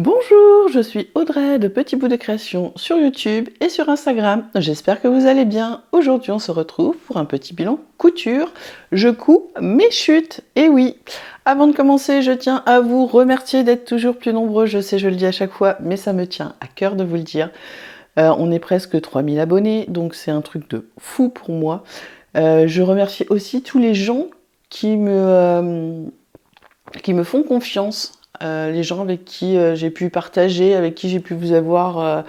Bonjour, je suis Audrey de Petit Bout de Création sur YouTube et sur Instagram. J'espère que vous allez bien. Aujourd'hui, on se retrouve pour un petit bilan couture. Je couds mes chutes, et oui. Avant de commencer, je tiens à vous remercier d'être toujours plus nombreux. Je sais, je le dis à chaque fois, mais ça me tient à cœur de vous le dire. On est presque 3000 abonnés, donc c'est un truc de fou pour moi. Je remercie aussi tous les gens qui me font confiance. Les gens avec qui j'ai pu partager, avec qui j'ai pu vous avoir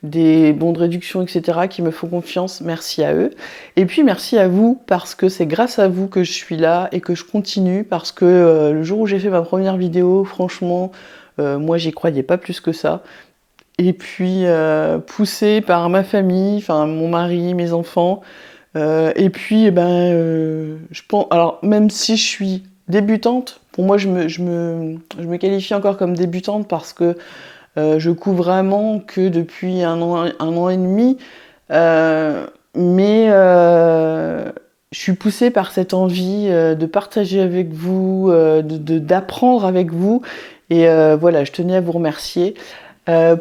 des bons de réduction, etc., qui me font confiance, merci à eux. Et puis merci à vous, parce que c'est grâce à vous que je suis là et que je continue, parce que le jour où j'ai fait ma première vidéo, franchement, moi j'y croyais pas plus que ça. Et puis poussée par ma famille, enfin mon mari, mes enfants, et puis je pense, alors même si je suis débutante, pour moi je me qualifie encore comme débutante parce que je couds vraiment que depuis un an et demi, mais je suis poussée par cette envie de partager avec vous, d'apprendre avec vous, et voilà, je tenais à vous remercier.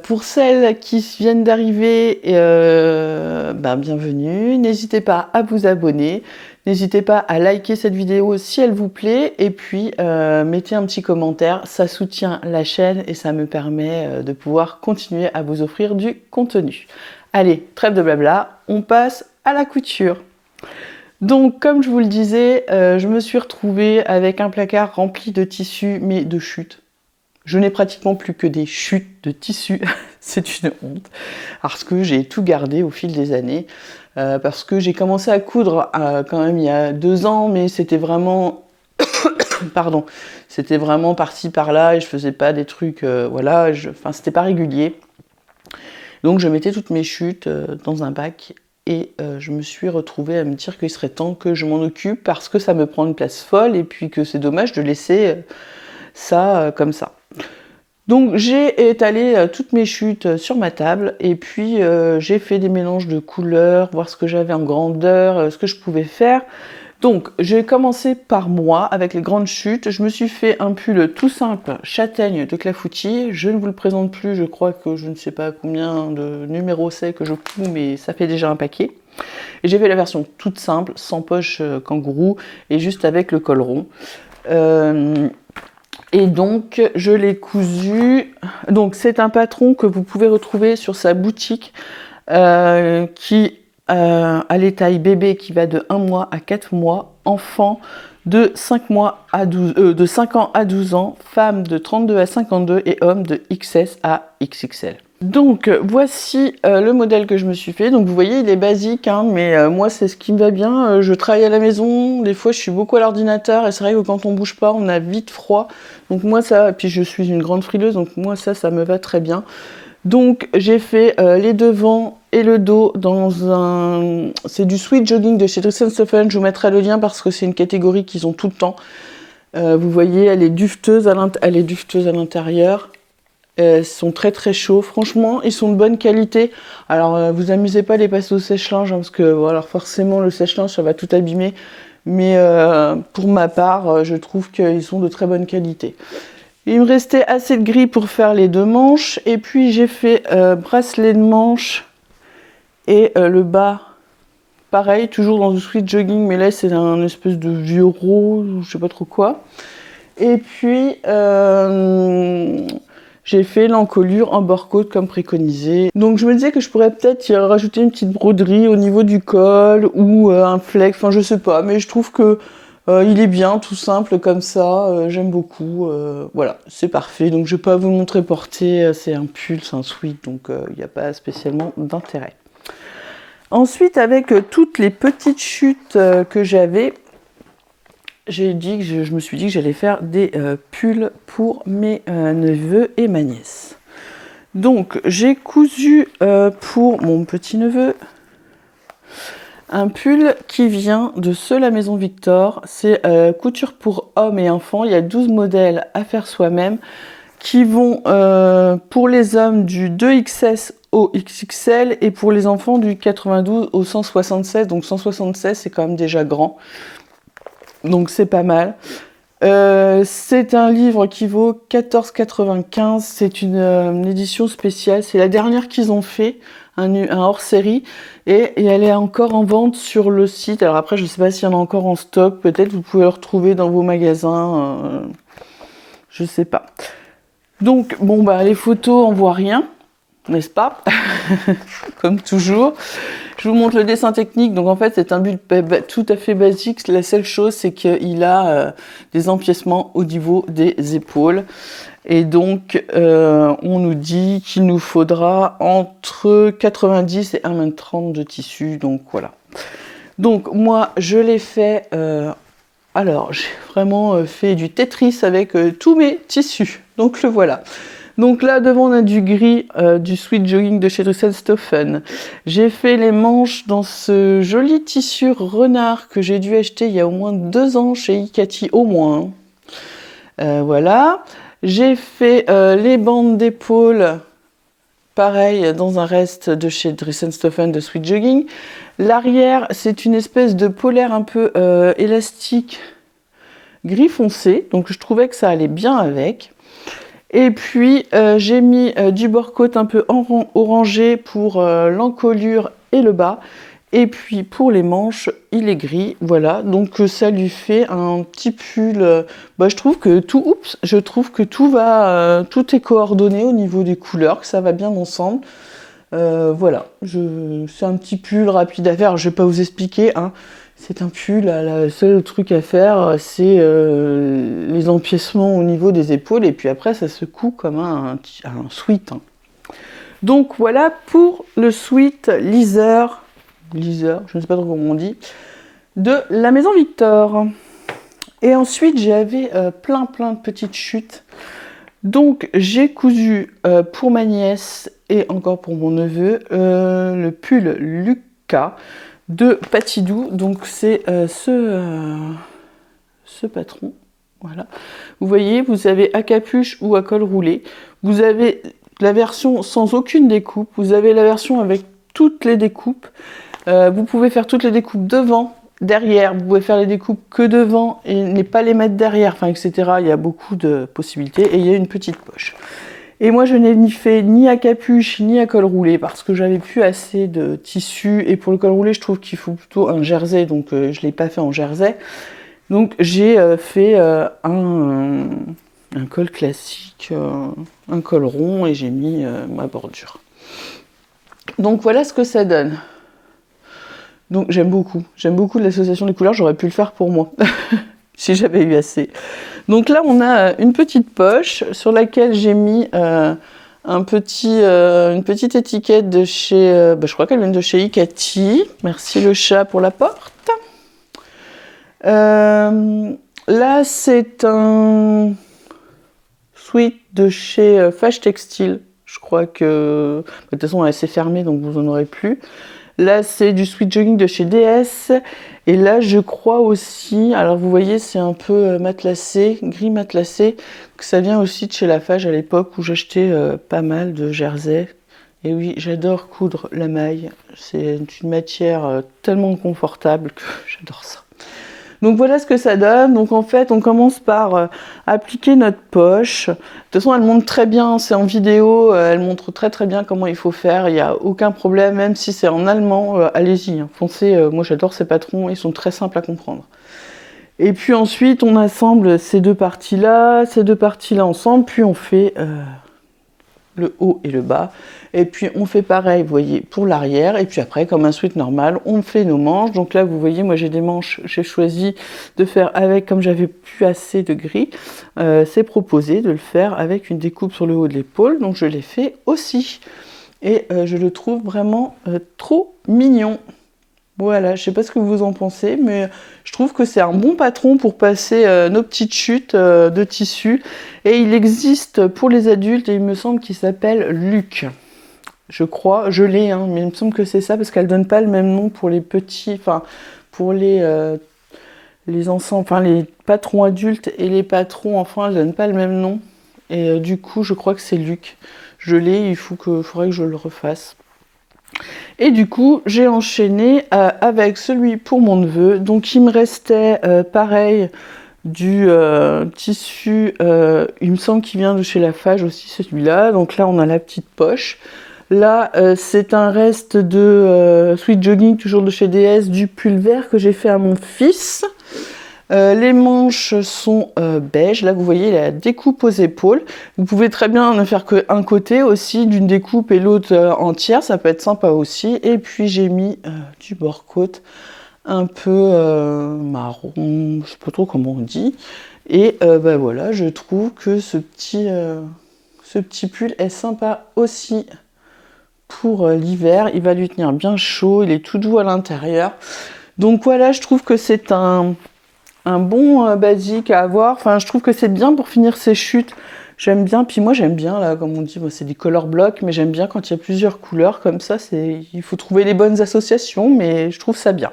Pour celles qui viennent d'arriver, bienvenue, n'hésitez pas à vous abonner, n'hésitez pas à liker cette vidéo si elle vous plaît, et puis mettez un petit commentaire, ça soutient la chaîne et ça me permet de pouvoir continuer à vous offrir du contenu. Allez, trêve de blabla, on passe à la couture. Donc comme je vous le disais, je me suis retrouvée avec un placard rempli de tissus, mais de chutes. Je n'ai pratiquement plus que des chutes de tissu, c'est une honte, parce que j'ai tout gardé au fil des années, parce que j'ai commencé à coudre quand même il y a 2 ans, mais c'était vraiment, pardon, c'était vraiment par-ci par-là, et je faisais pas des trucs, enfin c'était pas régulier. Donc je mettais toutes mes chutes dans un bac, et je me suis retrouvée à me dire qu'il serait temps que je m'en occupe, parce que ça me prend une place folle, et puis que c'est dommage de laisser ça comme ça. Donc j'ai étalé toutes mes chutes sur ma table, et puis j'ai fait des mélanges de couleurs, voir ce que j'avais en grandeur, ce que je pouvais faire. Donc j'ai commencé par moi avec les grandes chutes. Je me suis fait un pull tout simple châtaigne de clafoutis. Je ne vous le présente plus, je crois que je ne sais pas combien de numéros c'est que je couds, mais ça fait déjà un paquet. Et j'ai fait la version toute simple, sans poche kangourou, et juste avec le col rond. Et donc, je l'ai cousu. Donc, c'est un patron que vous pouvez retrouver sur sa boutique qui a les tailles bébé qui va de 1 mois à 4 mois, enfant de 5 ans à 12 ans, femme de 32 à 52 et homme de XS à XXL. Donc voici le modèle que je me suis fait. Donc vous voyez, il est basique, hein, mais moi c'est ce qui me va bien. Je travaille à la maison, des fois je suis beaucoup à l'ordinateur, et c'est vrai que quand on bouge pas, on a vite froid. Donc moi ça, et puis je suis une grande frileuse, donc moi ça me va très bien. Donc j'ai fait les devants et le dos dans un... C'est du sweat jogging de chez Dress & Stephen, je vous mettrai le lien parce que c'est une catégorie qu'ils ont tout le temps. Vous voyez, elle est dufteuse à l'intérieur. Ils sont très très chauds, franchement, ils sont de bonne qualité. Alors vous amusez pas à les passer au sèche-linge, hein, parce que voilà, forcément le sèche-linge ça va tout abîmer. Mais pour ma part, je trouve qu'ils sont de très bonne qualité. Il me restait assez de gris pour faire les 2 manches, et puis j'ai fait bracelet de manche et le bas, pareil, toujours dans du sweat jogging, mais là c'est un espèce de vieux rose, ou je sais pas trop quoi. Et puis j'ai fait l'encolure en bord-côte comme préconisé. Donc je me disais que je pourrais peut-être y rajouter une petite broderie au niveau du col, ou un flex, enfin je sais pas, mais je trouve que il est bien, tout simple comme ça, j'aime beaucoup, voilà, c'est parfait. Donc je vais pas vous le montrer porter, c'est un pull, c'est un sweat, donc il n'y a pas spécialement d'intérêt. Ensuite, avec toutes les petites chutes que j'avais, je me suis dit que j'allais faire des pulls pour mes neveux et ma nièce. Donc j'ai cousu pour mon petit neveu un pull qui vient de La Maison Victor. C'est couture pour hommes et enfants. Il y a 12 modèles à faire soi-même qui vont pour les hommes du 2XS au XXL, et pour les enfants du 92 au 176. Donc 176 c'est quand même déjà grand. Donc c'est pas mal. C'est un livre qui vaut 14,95 €. C'est une édition spéciale. C'est la dernière qu'ils ont fait, un hors-série. Et elle est encore en vente sur le site. Alors après, je ne sais pas s'il y en a encore en stock. Peut-être vous pouvez le retrouver dans vos magasins. Je sais pas. Donc, bon, bah, les photos, on voit rien, n'est-ce pas? Comme toujours. Je vous montre le dessin technique. Donc en fait, c'est un bulle tout à fait basique. La seule chose, c'est qu'il a des empiècements au niveau des épaules. Et donc, on nous dit qu'il nous faudra entre 90 et 1,30 m de tissu. Donc voilà. Donc moi, je l'ai fait... alors, j'ai vraiment fait du Tetris avec tous mes tissus. Donc le voilà. Donc là, devant, on a du gris, du Sweet Jogging de chez Dress & Stephen. J'ai fait les manches dans ce joli tissu renard que j'ai dû acheter il y a au moins 2 ans chez Ikati, au moins. Voilà. J'ai fait les bandes d'épaule, pareil, dans un reste de chez Dress & Stephen de Sweet Jogging. L'arrière, c'est une espèce de polaire un peu élastique, gris foncé. Donc je trouvais que ça allait bien avec. Et puis, j'ai mis du bord-côte un peu orangé pour l'encolure et le bas. Et puis, pour les manches, il est gris. Voilà, donc ça lui fait un petit pull. Je trouve que tout est coordonné au niveau des couleurs, que ça va bien ensemble. Voilà, c'est un petit pull rapide à faire. Je vais pas vous expliquer, hein. C'est un pull, le seul truc à faire, c'est les empiècements au niveau des épaules, et puis après, ça se coud comme un sweat. Hein. Donc voilà pour le sweat Leather, je ne sais pas trop comment on dit, de la Maison Victor. Et ensuite, j'avais plein de petites chutes. Donc j'ai cousu pour ma nièce et encore pour mon neveu le pull Lucas de Patidou. Donc c'est ce patron. Voilà. Vous voyez, vous avez à capuche ou à col roulé. Vous avez la version sans aucune découpe. Vous avez la version avec toutes les découpes. Vous pouvez faire toutes les découpes devant, derrière. Vous pouvez faire les découpes que devant et ne pas les mettre derrière, enfin, etc. Il y a beaucoup de possibilités et il y a une petite poche. Et moi, je n'ai fait ni à capuche ni à col roulé parce que j'avais plus assez de tissu. Et pour le col roulé, je trouve qu'il faut plutôt un jersey, donc je ne l'ai pas fait en jersey. Donc j'ai fait un col classique, un col rond, et j'ai mis ma bordure. Donc voilà ce que ça donne. Donc j'aime beaucoup l'association des couleurs, j'aurais pu le faire pour moi, si j'avais eu assez. Donc là on a une petite poche sur laquelle j'ai mis une petite étiquette de chez, je crois qu'elle vient de chez Ikati. Merci le chat pour la porte. Là c'est un sweat de chez Fâche Textile. Je crois que, de toute façon elle s'est fermée donc vous en aurez plus. Là, c'est du Sweet Jogging de chez DS. Et là, je crois aussi, alors vous voyez, c'est un peu matelassé, gris matelassé, que ça vient aussi de chez Lafarge à l'époque où j'achetais pas mal de jerseys. Et oui, j'adore coudre la maille. C'est une matière tellement confortable que j'adore ça. Donc voilà ce que ça donne. Donc en fait, on commence par appliquer notre poche. De toute façon, elle montre très bien, c'est en vidéo, elle montre très bien comment il faut faire. Il n'y a aucun problème, même si c'est en allemand, allez-y, hein, foncez. Moi j'adore ces patrons, ils sont très simples à comprendre. Et puis ensuite, on assemble ces deux parties-là ensemble, puis on fait le haut et le bas. Et puis on fait pareil, vous voyez, pour l'arrière. Et puis après, comme un sweat normal, on fait nos manches. Donc là, vous voyez, moi j'ai des manches, j'ai choisi de faire avec, comme j'avais plus assez de gris, c'est proposé de le faire avec une découpe sur le haut de l'épaule. Donc je l'ai fait aussi. Et je le trouve vraiment trop mignon. Voilà, je sais pas ce que vous en pensez, mais je trouve que c'est un bon patron pour passer nos petites chutes de tissu. Et il existe pour les adultes, et il me semble qu'il s'appelle Luc. Je crois, je l'ai, hein, mais il me semble que c'est ça, parce qu'elle donne pas le même nom pour les petits, enfin, pour les enfants, enfin, les patrons adultes et les patrons enfants, elle donne pas le même nom. Et du coup, je crois que c'est Luc. Je l'ai, faudrait que je le refasse. Et du coup, j'ai enchaîné avec celui pour mon neveu. Donc, il me restait pareil du tissu, il me semble qu'il vient de chez Lafarge aussi celui-là. Donc là on a la petite poche. Là c'est un reste de Sweet Jogging, toujours de chez DS, du pull vert que j'ai fait à mon fils. Les manches sont beige. Là vous voyez la découpe aux épaules. Vous pouvez très bien ne faire qu'un côté aussi d'une découpe et l'autre entière, ça peut être sympa aussi. Et puis j'ai mis du bord-côte un peu marron, je sais pas trop comment on dit. Et bah voilà, je trouve que ce petit pull est sympa aussi pour l'hiver. Il va lui tenir bien chaud, il est tout doux à l'intérieur. Donc voilà, je trouve que c'est un bon basique à avoir. Enfin, je trouve que c'est bien pour finir ses chutes. J'aime bien, puis moi j'aime bien, là, comme on dit, c'est des color blocks, mais j'aime bien quand il y a plusieurs couleurs, comme ça, il faut trouver les bonnes associations, mais je trouve ça bien.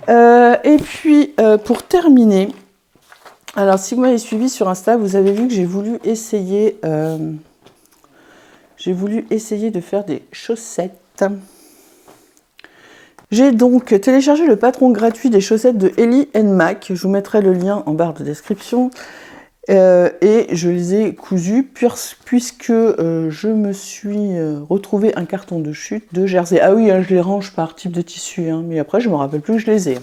Et puis, pour terminer, alors si vous m'avez suivi sur Insta, vous avez vu que j'ai voulu essayer de faire des chaussettes. J'ai donc téléchargé le patron gratuit des chaussettes de Ellie & Mac. Je vous mettrai le lien en barre de description. Et je les ai cousus puisque je me suis retrouvé un carton de chute de jersey. Ah oui, hein, je les range par type de tissu, hein, mais après je me rappelle plus que je les ai.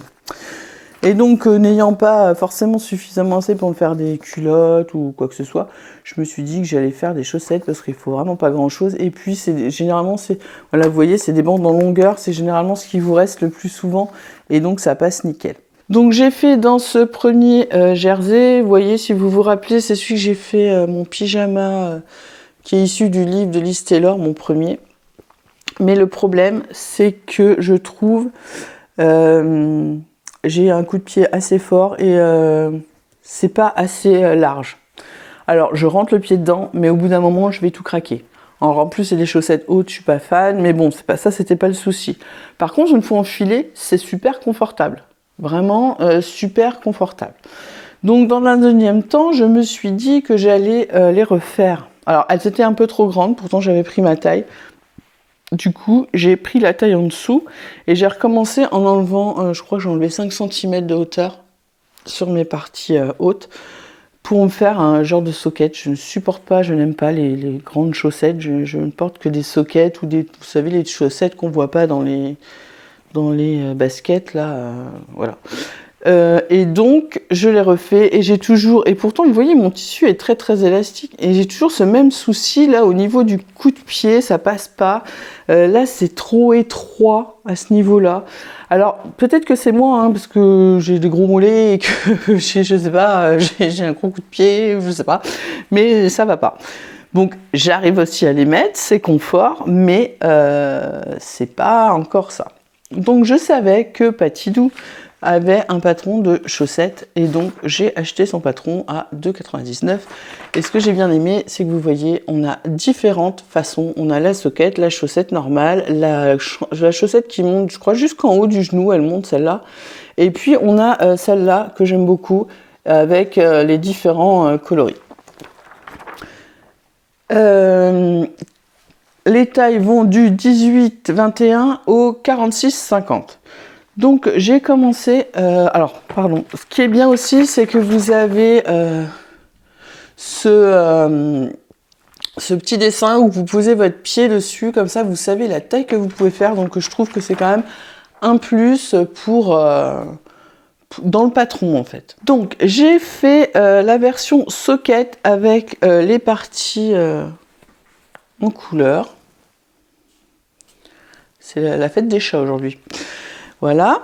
Et donc n'ayant pas forcément suffisamment assez pour me faire des culottes ou quoi que ce soit, je me suis dit que j'allais faire des chaussettes parce qu'il faut vraiment pas grand chose. Et puis généralement voilà, vous voyez, c'est des bandes en longueur, c'est généralement ce qui vous reste le plus souvent et donc ça passe nickel. Donc j'ai fait dans ce premier jersey, vous voyez, si vous vous rappelez, c'est celui que j'ai fait mon pyjama qui est issu du livre de Liz Taylor, mon premier. Mais le problème, c'est que je trouve j'ai un coup de pied assez fort et c'est pas assez large. Alors je rentre le pied dedans, mais au bout d'un moment, je vais tout craquer. Alors, en plus, c'est des chaussettes hautes, je suis pas fan, mais bon, c'est pas ça, c'était pas le souci. Par contre, une fois enfilé, c'est super confortable. Vraiment super confortable. Donc dans un deuxième temps, je me suis dit que j'allais les refaire. Alors elles étaient un peu trop grandes, pourtant j'avais pris ma taille. Du coup, j'ai pris la taille en dessous et j'ai recommencé en enlevant, je crois que j'ai enlevé 5 cm de hauteur sur mes parties hautes pour me faire un genre de socket. Je ne supporte pas, je n'aime pas les grandes chaussettes. Je ne porte que des sockets ou vous savez, les chaussettes qu'on voit pas dans les baskets là, voilà. Et donc je l'ai refait et j'ai toujours, et pourtant vous voyez mon tissu est très très élastique et j'ai toujours ce même souci là au niveau du coup de pied, ça passe pas. Là c'est trop étroit à ce niveau là. Alors peut-être que c'est moi hein, parce que j'ai des gros mollets et que je sais pas, j'ai un gros coup de pied, je sais pas, mais ça va pas. Donc j'arrive aussi à les mettre, c'est confort, mais c'est pas encore ça. Donc je savais que Patidou avait un patron de chaussettes et donc j'ai acheté son patron à 2,99 €. Et ce que j'ai bien aimé, c'est que vous voyez, on a différentes façons. On a la socket, la chaussette normale, la chaussette qui monte, je crois, jusqu'en haut du genou, elle monte celle-là. Et puis on a celle-là que j'aime beaucoup avec les différents coloris. Les tailles vont du 18-21 au 46-50. Donc j'ai commencé, alors pardon, ce qui est bien aussi c'est que vous avez ce petit dessin où vous posez votre pied dessus, comme ça vous savez la taille que vous pouvez faire, donc je trouve que c'est quand même un plus pour dans le patron en fait. Donc j'ai fait la version socket avec les parties en couleur. C'est la fête des chats aujourd'hui. Voilà.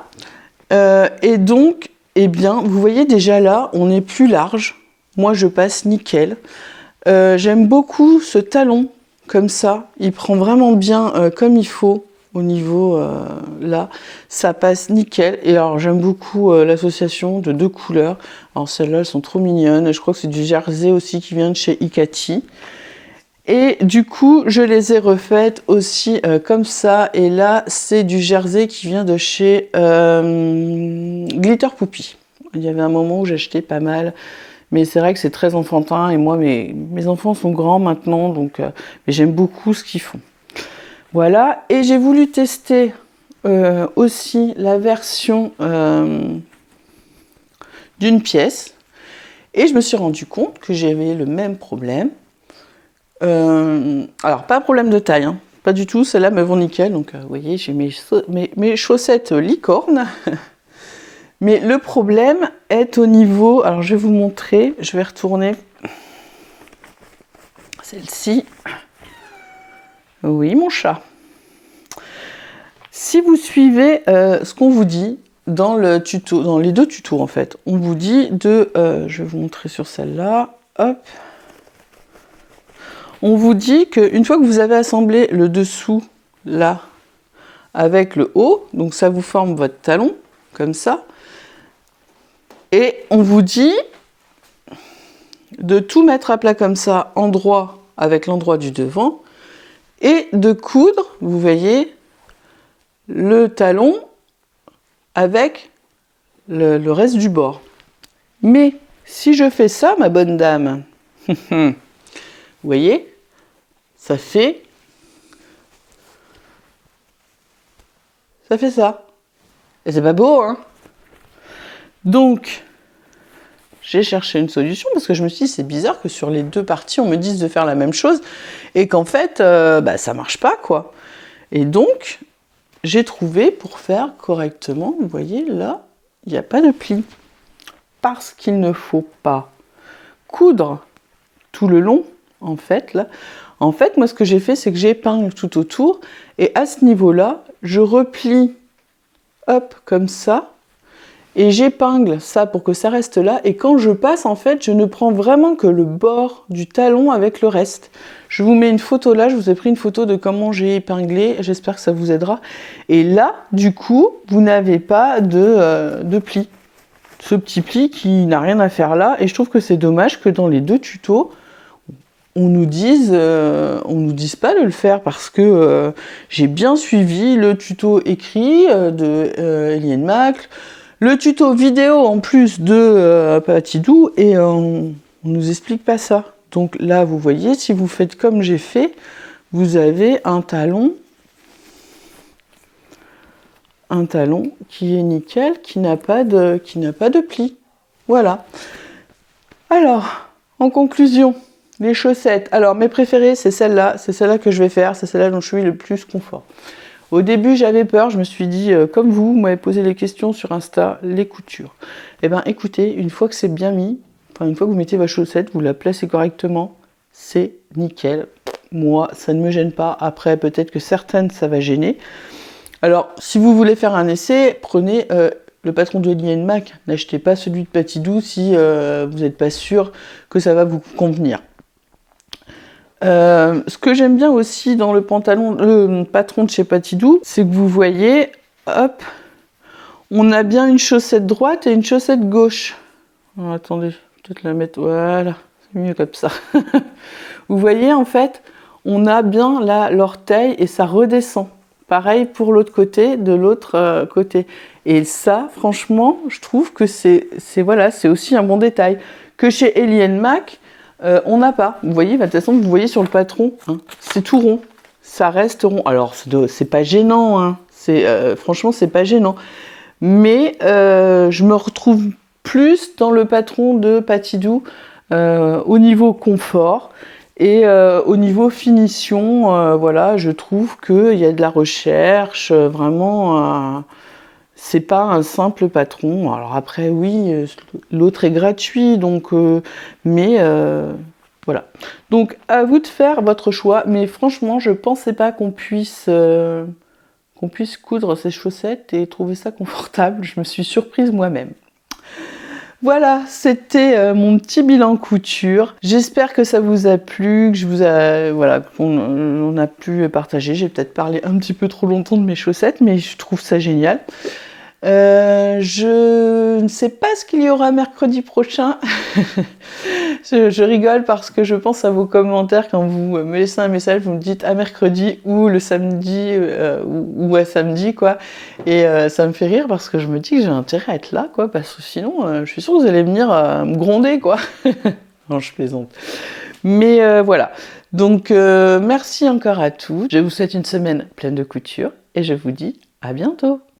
Et donc, eh bien, vous voyez déjà là, on est plus large. Moi, je passe nickel. J'aime beaucoup ce talon, comme ça. Il prend vraiment bien comme il faut au niveau là. Ça passe nickel. Et alors, j'aime beaucoup l'association de deux couleurs. Alors, celles-là, elles sont trop mignonnes. Je crois que c'est du jersey aussi qui vient de chez Ikati. Et du coup, je les ai refaites aussi comme ça. Et là, c'est du jersey qui vient de chez Glitter Poopy. Il y avait un moment où j'achetais pas mal. Mais c'est vrai que c'est très enfantin. Et moi, mes enfants sont grands maintenant. Donc, mais j'aime beaucoup ce qu'ils font. Voilà. Et j'ai voulu tester aussi la version d'une pièce. Et je me suis rendu compte que j'avais le même problème. Alors, pas un problème de taille, hein, pas du tout, celles-là me vont nickel. Donc, vous voyez, j'ai mes chaussettes licorne. Mais le problème est au niveau... Alors, je vais vous montrer, je vais retourner celle-ci. Oui, mon chat. Si vous suivez ce qu'on vous dit dans le tuto, dans les deux tutos en fait, on vous dit de... je vais vous montrer sur celle-là. Hop. On vous dit qu'une fois que vous avez assemblé le dessous, là, avec le haut, donc ça vous forme votre talon, comme ça. Et on vous dit de tout mettre à plat comme ça, endroit avec l'endroit du devant, et de coudre, vous voyez, le talon avec le reste du bord. Mais si je fais ça, ma bonne dame, vous voyez, ça fait ça. Et c'est pas beau, hein? Donc, j'ai cherché une solution parce que je me suis dit, c'est bizarre que sur les deux parties, on me dise de faire la même chose et qu'en fait, ça marche pas, quoi. Et donc, j'ai trouvé pour faire correctement, vous voyez, là, il n'y a pas de pli. Parce qu'il ne faut pas coudre tout le long, en fait, là. En fait, moi, ce que j'ai fait, c'est que j'épingle tout autour et à ce niveau-là, je replie, hop, comme ça, et j'épingle ça pour que ça reste là. Et quand je passe, en fait, je ne prends vraiment que le bord du talon avec le reste. Je vous mets une photo là, je vous ai pris une photo de comment j'ai épinglé. J'espère que ça vous aidera. Et là, du coup, vous n'avez pas de pli. Ce petit pli qui n'a rien à faire là. Et je trouve que c'est dommage que dans les deux tutos, on nous dise pas de le faire parce que j'ai bien suivi le tuto écrit de Eliane Macle, le tuto vidéo en plus de Patidou et on nous explique pas ça. Donc là, vous voyez, si vous faites comme j'ai fait, vous avez un talon qui est nickel, qui n'a pas de pli. Voilà. Alors, en conclusion, les chaussettes. Alors, mes préférées, c'est celle-là que je vais faire, c'est celle-là dont je suis le plus confort. Au début, j'avais peur, je me suis dit, comme vous m'avez posé les questions sur Insta, les coutures. Eh bien, écoutez, une fois que c'est bien mis, enfin, une fois que vous mettez votre chaussette, vous la placez correctement, c'est nickel. Moi, ça ne me gêne pas. Après, peut-être que certaines, ça va gêner. Alors, si vous voulez faire un essai, prenez le patron de Eliane Macle. N'achetez pas celui de Patidou si vous n'êtes pas sûr que ça va vous convenir. Ce que j'aime bien aussi dans le patron de chez Patidou, c'est que vous voyez, hop, on a bien une chaussette droite et une chaussette gauche. Alors, attendez, je vais peut-être la mettre, voilà, c'est mieux comme ça. Vous voyez, en fait, on a bien là l'orteil et ça redescend. Pareil pour l'autre côté, de l'autre côté. Et ça, franchement, je trouve que c'est aussi un bon détail. Que chez Eliane Macle, on n'a pas. Vous voyez, de toute façon, vous voyez sur le patron, hein, c'est tout rond. Ça reste rond. Alors, c'est pas gênant, hein. Franchement, c'est pas gênant. Mais je me retrouve plus dans le patron de Patidou au niveau confort. Et au niveau finition, voilà, je trouve qu'il y a de la recherche, vraiment, c'est pas un simple patron. Alors après, oui, l'autre est gratuit, donc, mais voilà. Donc à vous de faire votre choix, mais franchement, je pensais pas qu'on puisse coudre ces chaussettes et trouver ça confortable. Je me suis surprise moi-même. Voilà, c'était mon petit bilan couture. J'espère que ça vous a plu, qu'on a pu partager. J'ai peut-être parlé un petit peu trop longtemps de mes chaussettes, mais je trouve ça génial. Je ne sais pas ce qu'il y aura mercredi prochain. je rigole parce que je pense à vos commentaires quand vous me laissez un message, vous me dites à mercredi ou le samedi ou à samedi, quoi. Et ça me fait rire parce que je me dis que j'ai intérêt à être là, quoi, parce que sinon je suis sûre que vous allez venir me gronder, quoi. Non, je plaisante. Mais voilà. Donc merci encore à tous. Je vous souhaite une semaine pleine de couture et je vous dis à bientôt.